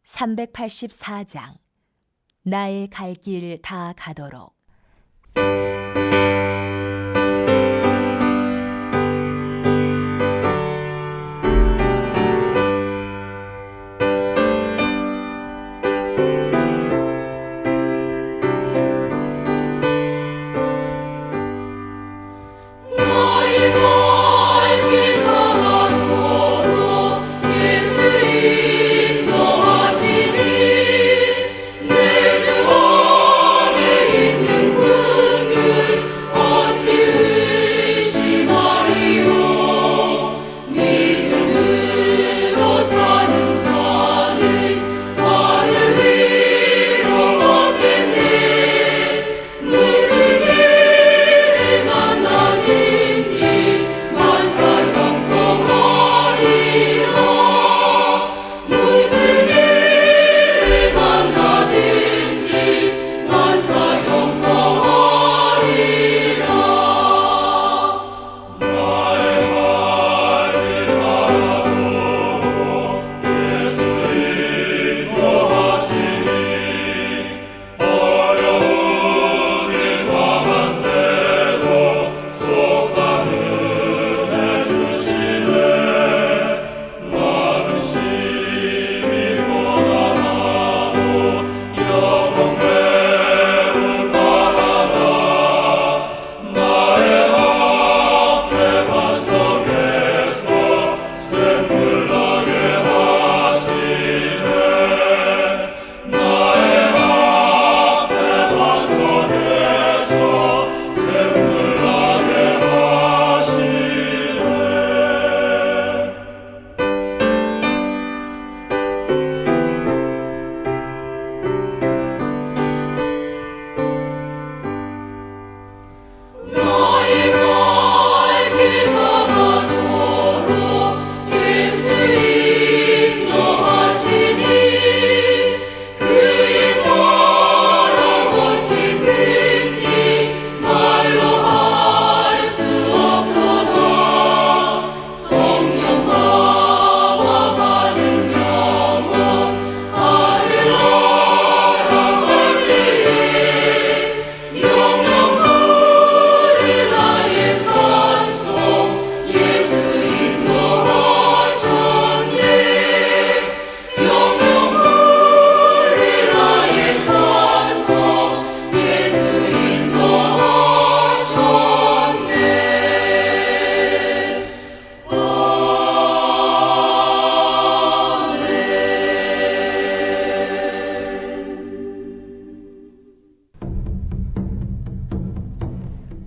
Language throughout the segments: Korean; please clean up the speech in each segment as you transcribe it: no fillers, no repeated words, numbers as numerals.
384장 나의 갈 길 다 가도록.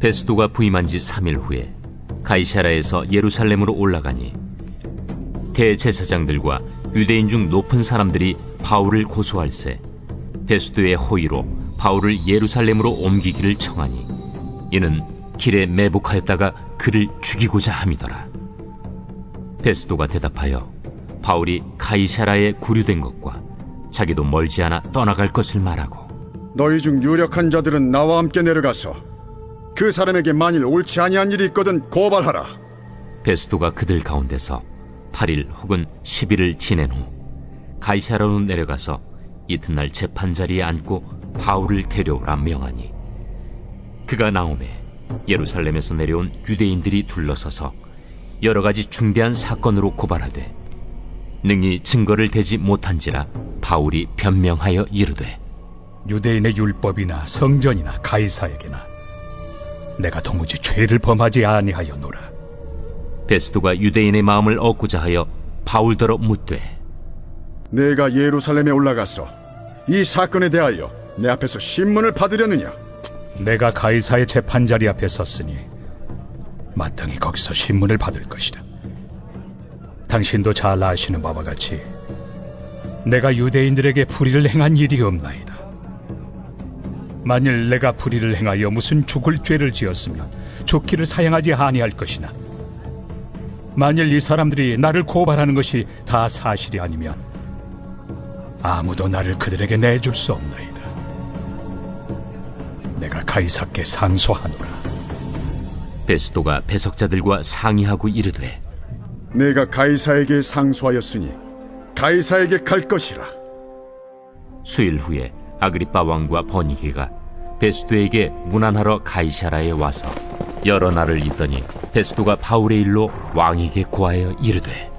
베스도가 부임한 지 3일 후에 가이사랴에서 예루살렘으로 올라가니 대제사장들과 유대인 중 높은 사람들이 바울을 고소할세 베스도의 호의로 바울을 예루살렘으로 옮기기를 청하니 이는 길에 매복하였다가 그를 죽이고자 함이더라. 베스도가 대답하여 바울이 가이사랴에 구류된 것과 자기도 멀지 않아 떠나갈 것을 말하고 너희 중 유력한 자들은 나와 함께 내려가서 그 사람에게 만일 옳지 아니한 일이 있거든 고발하라. 베스도가 그들 가운데서 8일 혹은 10일을 지낸 후 가이사랴로 내려가서 이튿날 재판자리에 앉고 바울을 데려오라 명하니 그가 나오매 예루살렘에서 내려온 유대인들이 둘러서서 여러 가지 중대한 사건으로 고발하되 능히 증거를 대지 못한지라 바울이 변명하여 이르되 유대인의 율법이나 성전이나 가이사에게나 내가 도무지 죄를 범하지 아니하였노라. 베스도가 유대인의 마음을 얻고자 하여 바울더러 묻되 내가 예루살렘에 올라가서 이 사건에 대하여 내 앞에서 신문을 받으려느냐? 내가 가이사의 재판자리 앞에 섰으니 마땅히 거기서 신문을 받을 것이다. 당신도 잘 아시는 바와 같이 내가 유대인들에게 불의를 행한 일이 없나이다. 만일 내가 불의를 행하여 무슨 죽을 죄를 지었으면 죽기를 사양하지 아니할 것이나 만일 이 사람들이 나를 고발하는 것이 다 사실이 아니면 아무도 나를 그들에게 내줄 수 없나이다. 내가 가이사께 상소하노라. 베스도가 배석자들과 상의하고 이르되 내가 가이사에게 상소하였으니 가이사에게 갈 것이라. 수일 후에 아그리빠 왕과 버니게가 베스도에게 문안하러 가이사라에 와서 여러 날을 있더니 베스도가 바울의 일로 왕에게 고하여 이르되,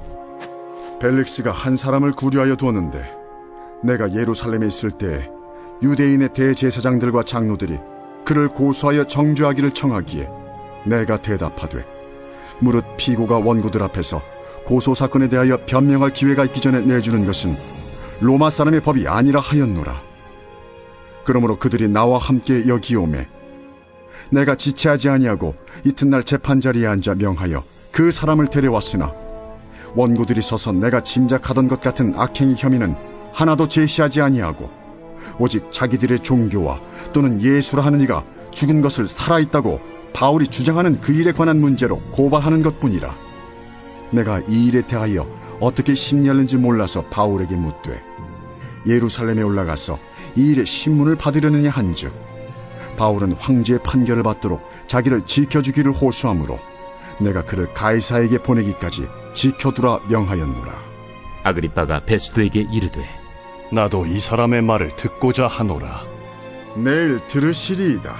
벨릭스가 한 사람을 구류하여 두었는데 내가 예루살렘에 있을 때 유대인의 대제사장들과 장로들이 그를 고소하여 정죄하기를 청하기에 내가 대답하되, 무릇 피고가 원고들 앞에서 고소 사건에 대하여 변명할 기회가 있기 전에 내주는 것은 로마 사람의 법이 아니라 하였노라. 그러므로 그들이 나와 함께 여기 오매 내가 지체하지 아니하고 이튿날 재판자리에 앉아 명하여 그 사람을 데려왔으나 원고들이 서서 내가 짐작하던 것 같은 악행의 혐의는 하나도 제시하지 아니하고 오직 자기들의 종교와 또는 예수라 하는 이가 죽은 것을 살아있다고 바울이 주장하는 그 일에 관한 문제로 고발하는 것뿐이라. 내가 이 일에 대하여 어떻게 심리하는지 몰라서 바울에게 묻되, 예루살렘에 올라가서 이 일에 신문을 받으려느냐 한즉, 바울은 황제의 판결을 받도록 자기를 지켜주기를 호소하므로 내가 그를 가이사에게 보내기까지 지켜두라 명하였노라. 아그리빠가 베스도에게 이르되, 나도 이 사람의 말을 듣고자 하노라. 내일 들으시리이다.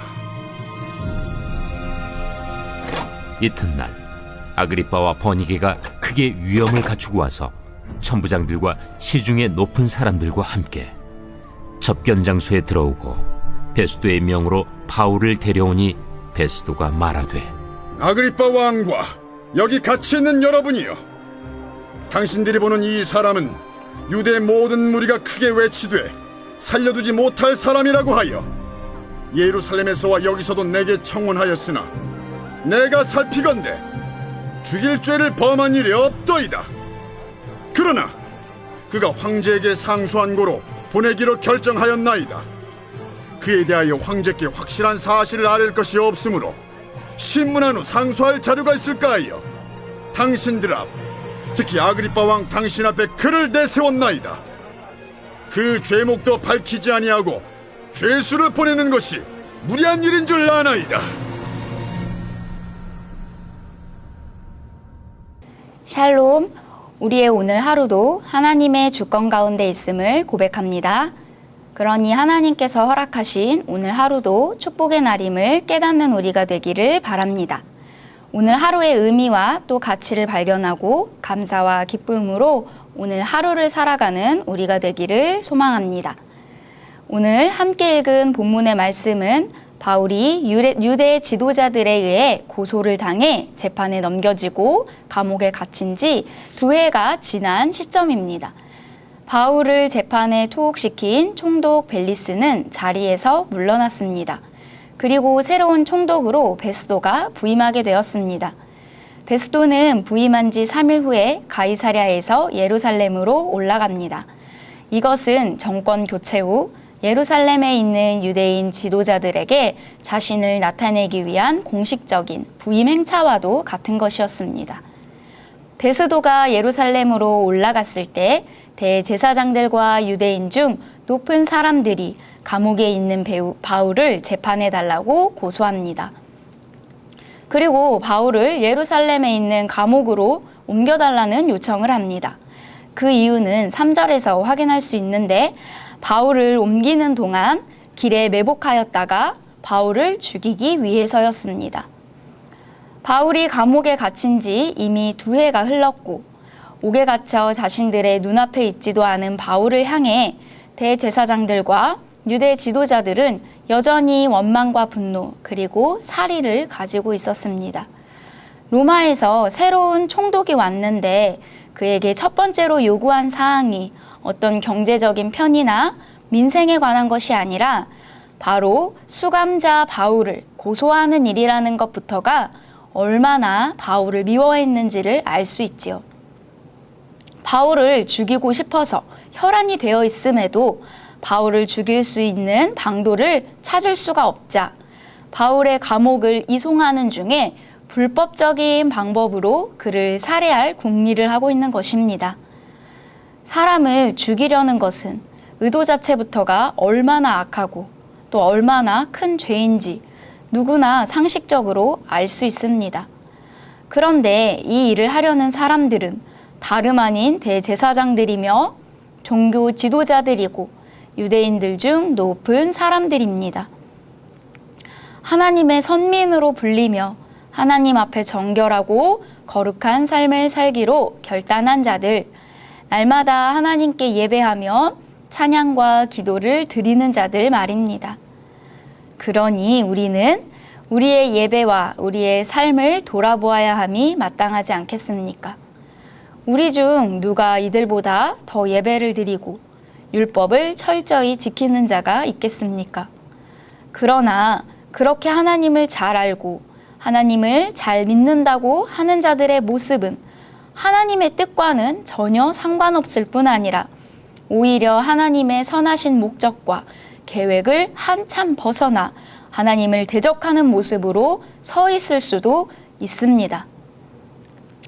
이튿날 아그리빠와 버니게가 크게 위엄을 갖추고 와서 천부장들과 시중의 높은 사람들과 함께 접견 장소에 들어오고 베스도의 명으로 바울을 데려오니 베스도가 말하되, 아그리빠 왕과 여기 같이 있는 여러분이여, 당신들이 보는 이 사람은 유대 모든 무리가 크게 외치되 살려두지 못할 사람이라고 하여 예루살렘에서와 여기서도 내게 청혼하였으나 내가 살피건대 죽일 죄를 범한 일이 없더이다. 그러나 그가 황제에게 상소한 고로 보내기로 결정하였나이다. 그에 대하여 황제께 확실한 사실을 아랠 것이 없으므로 신문한 후 상소할 자료가 있을까 하여 당신들 앞, 특히 아그리빠 왕 당신 앞에 그를 내세웠나이다. 그 죄목도 밝히지 아니하고 죄수를 보내는 것이 무리한 일인 줄 아나이다. 샬롬, 우리의 오늘 하루도 하나님의 주권 가운데 있음을 고백합니다. 그러니 하나님께서 허락하신 오늘 하루도 축복의 날임을 깨닫는 우리가 되기를 바랍니다. 오늘 하루의 의미와 또 가치를 발견하고 감사와 기쁨으로 오늘 하루를 살아가는 우리가 되기를 소망합니다. 오늘 함께 읽은 본문의 말씀은 바울이 유대 지도자들에 의해 고소를 당해 재판에 넘겨지고 감옥에 갇힌 지 2해가 지난 시점입니다. 바울을 재판에 투옥시킨 총독 벨리스는 자리에서 물러났습니다. 그리고 새로운 총독으로 베스도가 부임하게 되었습니다. 베스도는 부임한 지 3일 후에 가이사랴에서 예루살렘으로 올라갑니다. 이것은 정권 교체 후 예루살렘에 있는 유대인 지도자들에게 자신을 나타내기 위한 공식적인 부임 행차와도 같은 것이었습니다. 베스도가 예루살렘으로 올라갔을 때 대제사장들과 유대인 중 높은 사람들이 감옥에 있는 바울을 재판해달라고 고소합니다. 그리고 바울을 예루살렘에 있는 감옥으로 옮겨달라는 요청을 합니다. 그 이유는 3절에서 확인할 수 있는데, 바울을 옮기는 동안 길에 매복하였다가 바울을 죽이기 위해서였습니다. 바울이 감옥에 갇힌 지 이미 2해가 흘렀고 옥에 갇혀 자신들의 눈앞에 있지도 않은 바울을 향해 대제사장들과 유대 지도자들은 여전히 원망과 분노 그리고 살의를 가지고 있었습니다. 로마에서 새로운 총독이 왔는데 그에게 첫 번째로 요구한 사항이 어떤 경제적인 편의나 민생에 관한 것이 아니라 바로 수감자 바울을 고소하는 일이라는 것부터가 얼마나 바울을 미워했는지를 알 수 있지요. 바울을 죽이고 싶어서 혈안이 되어 있음에도 바울을 죽일 수 있는 방도를 찾을 수가 없자 바울의 감옥을 이송하는 중에 불법적인 방법으로 그를 살해할 궁리를 하고 있는 것입니다. 사람을 죽이려는 것은 의도 자체부터가 얼마나 악하고 또 얼마나 큰 죄인지 누구나 상식적으로 알 수 있습니다. 그런데 이 일을 하려는 사람들은 다름 아닌 대제사장들이며 종교 지도자들이고 유대인들 중 높은 사람들입니다. 하나님의 선민으로 불리며 하나님 앞에 정결하고 거룩한 삶을 살기로 결단한 자들, 날마다 하나님께 예배하며 찬양과 기도를 드리는 자들 말입니다. 그러니 우리는 우리의 예배와 우리의 삶을 돌아보아야 함이 마땅하지 않겠습니까? 우리 중 누가 이들보다 더 예배를 드리고 율법을 철저히 지키는 자가 있겠습니까? 그러나 그렇게 하나님을 잘 알고 하나님을 잘 믿는다고 하는 자들의 모습은 하나님의 뜻과는 전혀 상관없을 뿐 아니라 오히려 하나님의 선하신 목적과 계획을 한참 벗어나 하나님을 대적하는 모습으로 서 있을 수도 있습니다.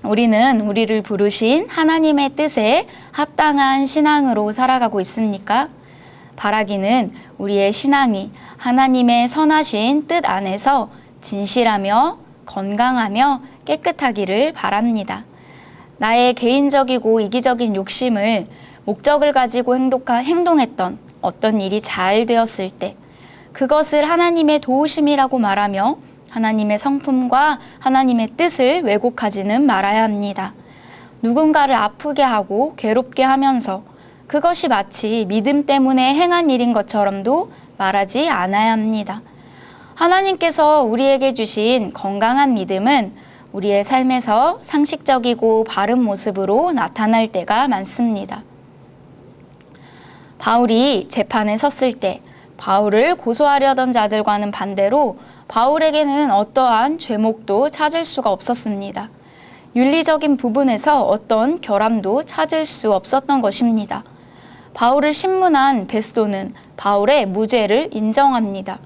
우리는 우리를 부르신 하나님의 뜻에 합당한 신앙으로 살아가고 있습니까? 바라기는 우리의 신앙이 하나님의 선하신 뜻 안에서 진실하며 건강하며 깨끗하기를 바랍니다. 나의 개인적이고 이기적인 욕심을 목적을 가지고 행동했던 어떤 일이 잘 되었을 때 그것을 하나님의 도우심이라고 말하며 하나님의 성품과 하나님의 뜻을 왜곡하지는 말아야 합니다. 누군가를 아프게 하고 괴롭게 하면서 그것이 마치 믿음 때문에 행한 일인 것처럼도 말하지 않아야 합니다. 하나님께서 우리에게 주신 건강한 믿음은 우리의 삶에서 상식적이고 바른 모습으로 나타날 때가 많습니다. 바울이 재판에 섰을 때 바울을 고소하려던 자들과는 반대로 바울에게는 어떠한 죄목도 찾을 수가 없었습니다. 윤리적인 부분에서 어떤 결함도 찾을 수 없었던 것입니다. 바울을 신문한 베스도는 바울의 무죄를 인정합니다.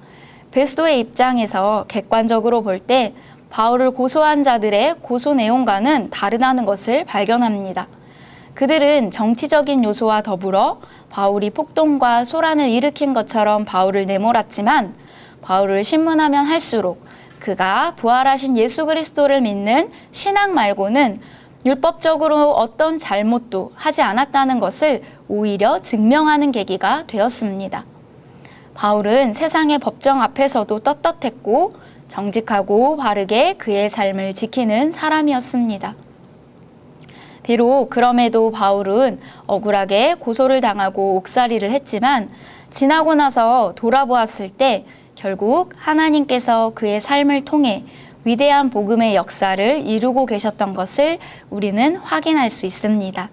베스도의 입장에서 객관적으로 볼 때 바울을 고소한 자들의 고소 내용과는 다르다는 것을 발견합니다. 그들은 정치적인 요소와 더불어 바울이 폭동과 소란을 일으킨 것처럼 바울을 내몰았지만 바울을 신문하면 할수록 그가 부활하신 예수 그리스도를 믿는 신앙 말고는 율법적으로 어떤 잘못도 하지 않았다는 것을 오히려 증명하는 계기가 되었습니다. 바울은 세상의 법정 앞에서도 떳떳했고 정직하고 바르게 그의 삶을 지키는 사람이었습니다. 비록 그럼에도 바울은 억울하게 고소를 당하고 옥살이를 했지만 지나고 나서 돌아보았을 때 결국 하나님께서 그의 삶을 통해 위대한 복음의 역사를 이루고 계셨던 것을 우리는 확인할 수 있습니다.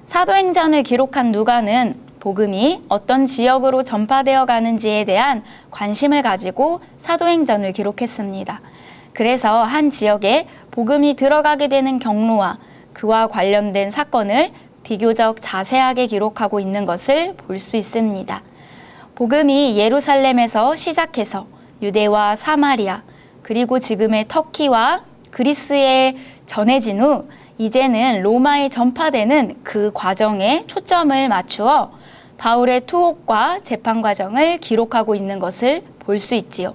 사도행전을 기록한 누가는 복음이 어떤 지역으로 전파되어 가는지에 대한 관심을 가지고 사도행전을 기록했습니다. 그래서 한 지역에 복음이 들어가게 되는 경로와 그와 관련된 사건을 비교적 자세하게 기록하고 있는 것을 볼 수 있습니다. 복음이 예루살렘에서 시작해서 유대와 사마리아, 그리고 지금의 터키와 그리스에 전해진 후 이제는 로마에 전파되는 그 과정에 초점을 맞추어 바울의 투옥과 재판 과정을 기록하고 있는 것을 볼 수 있지요.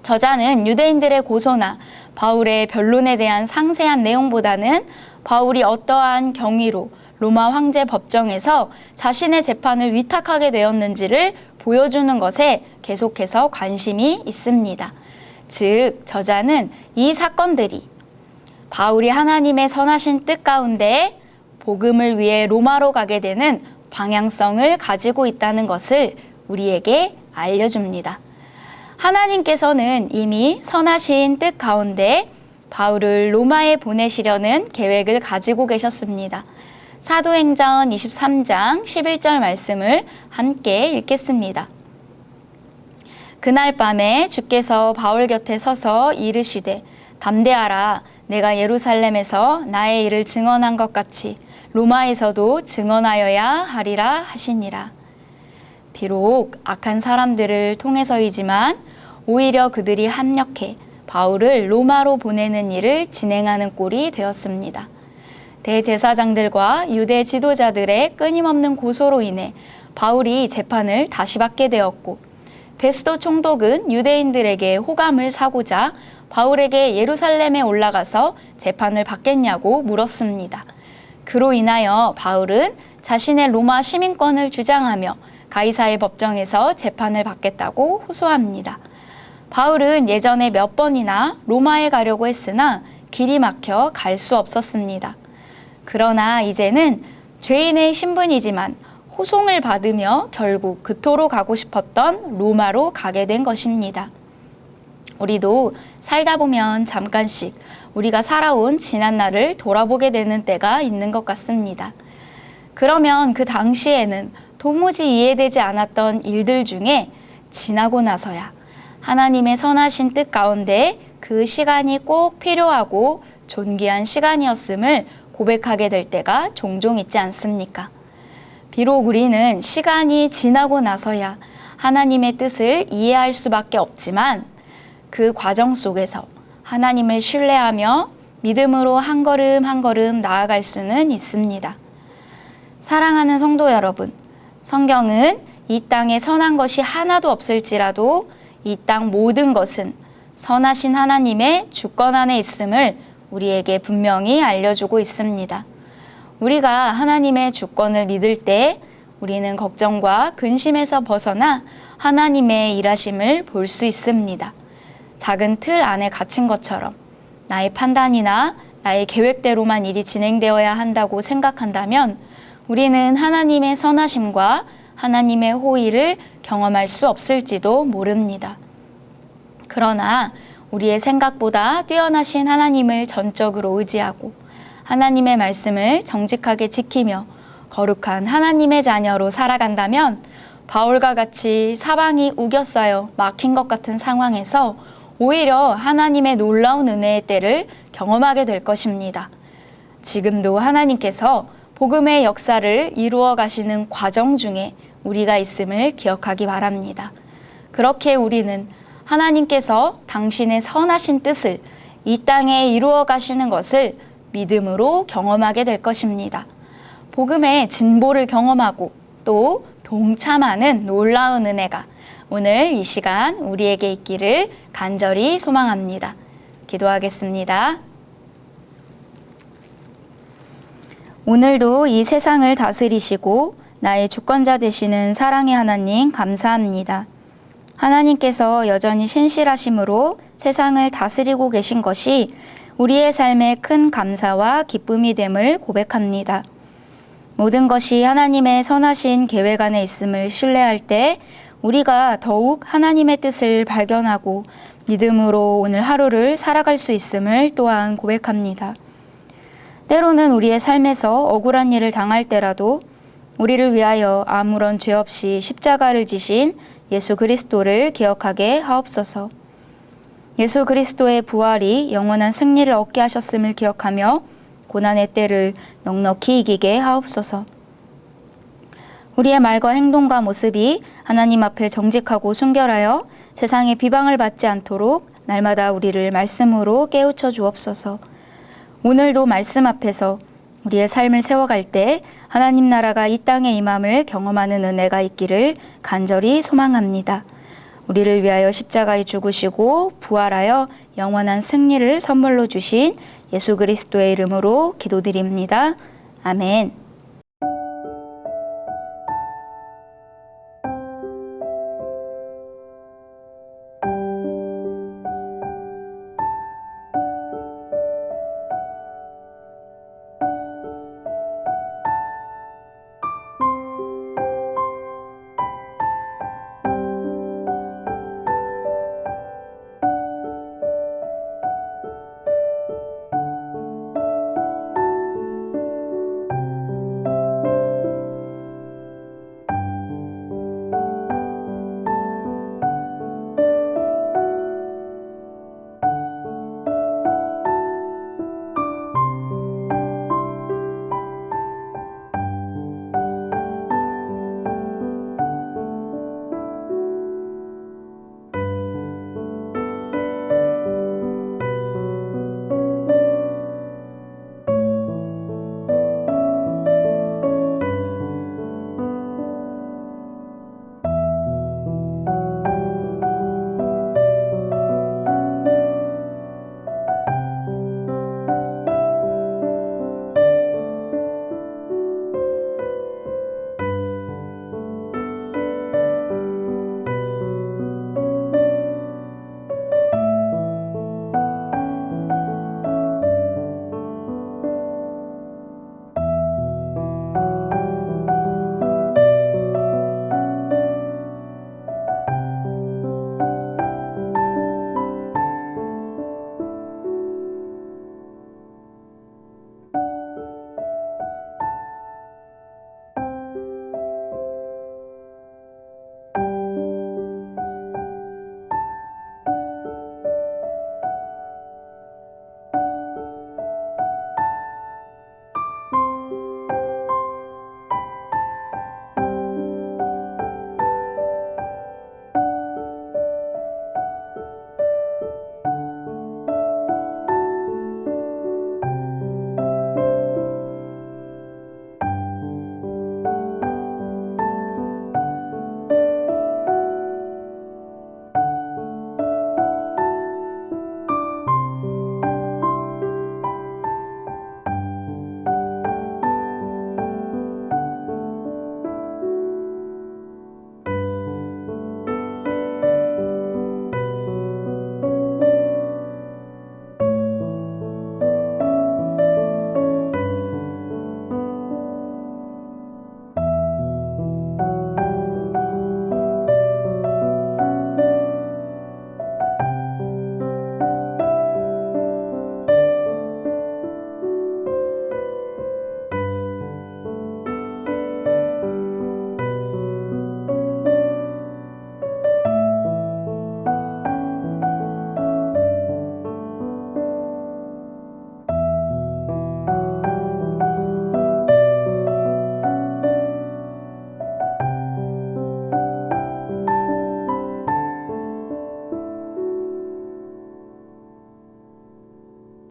저자는 유대인들의 고소나 바울의 변론에 대한 상세한 내용보다는 바울이 어떠한 경위로 로마 황제 법정에서 자신의 재판을 위탁하게 되었는지를 보여주는 것에 계속해서 관심이 있습니다. 즉, 저자는 이 사건들이 바울이 하나님의 선하신 뜻 가운데 복음을 위해 로마로 가게 되는 방향성을 가지고 있다는 것을 우리에게 알려줍니다. 하나님께서는 이미 선하신 뜻 가운데 바울을 로마에 보내시려는 계획을 가지고 계셨습니다. 사도행전 23장 11절 말씀을 함께 읽겠습니다. 그날 밤에 주께서 바울 곁에 서서 이르시되 담대하라, 내가 예루살렘에서 나의 일을 증언한 것 같이 로마에서도 증언하여야 하리라 하시니라. 비록 악한 사람들을 통해서이지만 오히려 그들이 합력해 바울을 로마로 보내는 일을 진행하는 꼴이 되었습니다. 대제사장들과 유대 지도자들의 끊임없는 고소로 인해 바울이 재판을 다시 받게 되었고, 베스도 총독은 유대인들에게 호감을 사고자 바울에게 예루살렘에 올라가서 재판을 받겠냐고 물었습니다. 그로 인하여 바울은 자신의 로마 시민권을 주장하며 가이사의 법정에서 재판을 받겠다고 호소합니다. 바울은 예전에 몇 번이나 로마에 가려고 했으나 길이 막혀 갈 수 없었습니다. 그러나 이제는 죄인의 신분이지만 호송을 받으며 결국 그토록 가고 싶었던 로마로 가게 된 것입니다. 우리도 살다 보면 잠깐씩 우리가 살아온 지난 날을 돌아보게 되는 때가 있는 것 같습니다. 그러면 그 당시에는 도무지 이해되지 않았던 일들 중에 지나고 나서야 하나님의 선하신 뜻 가운데 그 시간이 꼭 필요하고 존귀한 시간이었음을 고백하게 될 때가 종종 있지 않습니까? 비록 우리는 시간이 지나고 나서야 하나님의 뜻을 이해할 수밖에 없지만 그 과정 속에서 하나님을 신뢰하며 믿음으로 한 걸음 한 걸음 나아갈 수는 있습니다. 사랑하는 성도 여러분, 성경은 이 땅에 선한 것이 하나도 없을지라도 이 땅 모든 것은 선하신 하나님의 주권 안에 있음을 우리에게 분명히 알려주고 있습니다. 우리가 하나님의 주권을 믿을 때 우리는 걱정과 근심에서 벗어나 하나님의 일하심을 볼 수 있습니다. 작은 틀 안에 갇힌 것처럼 나의 판단이나 나의 계획대로만 일이 진행되어야 한다고 생각한다면 우리는 하나님의 선하심과 하나님의 호의를 경험할 수 없을지도 모릅니다. 그러나 우리의 생각보다 뛰어나신 하나님을 전적으로 의지하고 하나님의 말씀을 정직하게 지키며 거룩한 하나님의 자녀로 살아간다면 바울과 같이 사방이 우겨싸여 막힌 것 같은 상황에서 오히려 하나님의 놀라운 은혜의 때를 경험하게 될 것입니다. 지금도 하나님께서 복음의 역사를 이루어 가시는 과정 중에 우리가 있음을 기억하기 바랍니다. 그렇게 우리는 하나님께서 당신의 선하신 뜻을 이 땅에 이루어 가시는 것을 믿음으로 경험하게 될 것입니다. 복음의 진보를 경험하고 또 동참하는 놀라운 은혜가 오늘 이 시간 우리에게 있기를 간절히 소망합니다. 기도하겠습니다. 오늘도 이 세상을 다스리시고 나의 주권자 되시는 사랑의 하나님 감사합니다. 하나님께서 여전히 신실하심으로 세상을 다스리고 계신 것이 우리의 삶에 큰 감사와 기쁨이 됨을 고백합니다. 모든 것이 하나님의 선하신 계획 안에 있음을 신뢰할 때 우리가 더욱 하나님의 뜻을 발견하고 믿음으로 오늘 하루를 살아갈 수 있음을 또한 고백합니다. 때로는 우리의 삶에서 억울한 일을 당할 때라도 우리를 위하여 아무런 죄 없이 십자가를 지신 예수 그리스도를 기억하게 하옵소서. 예수 그리스도의 부활이 영원한 승리를 얻게 하셨음을 기억하며 고난의 때를 넉넉히 이기게 하옵소서. 우리의 말과 행동과 모습이 하나님 앞에 정직하고 순결하여 세상의 비방을 받지 않도록 날마다 우리를 말씀으로 깨우쳐 주옵소서. 오늘도 말씀 앞에서 우리의 삶을 세워갈 때 하나님 나라가 이 땅에 임함을 경험하는 은혜가 있기를 간절히 소망합니다. 우리를 위하여 십자가에 죽으시고 부활하여 영원한 승리를 선물로 주신 예수 그리스도의 이름으로 기도드립니다. 아멘.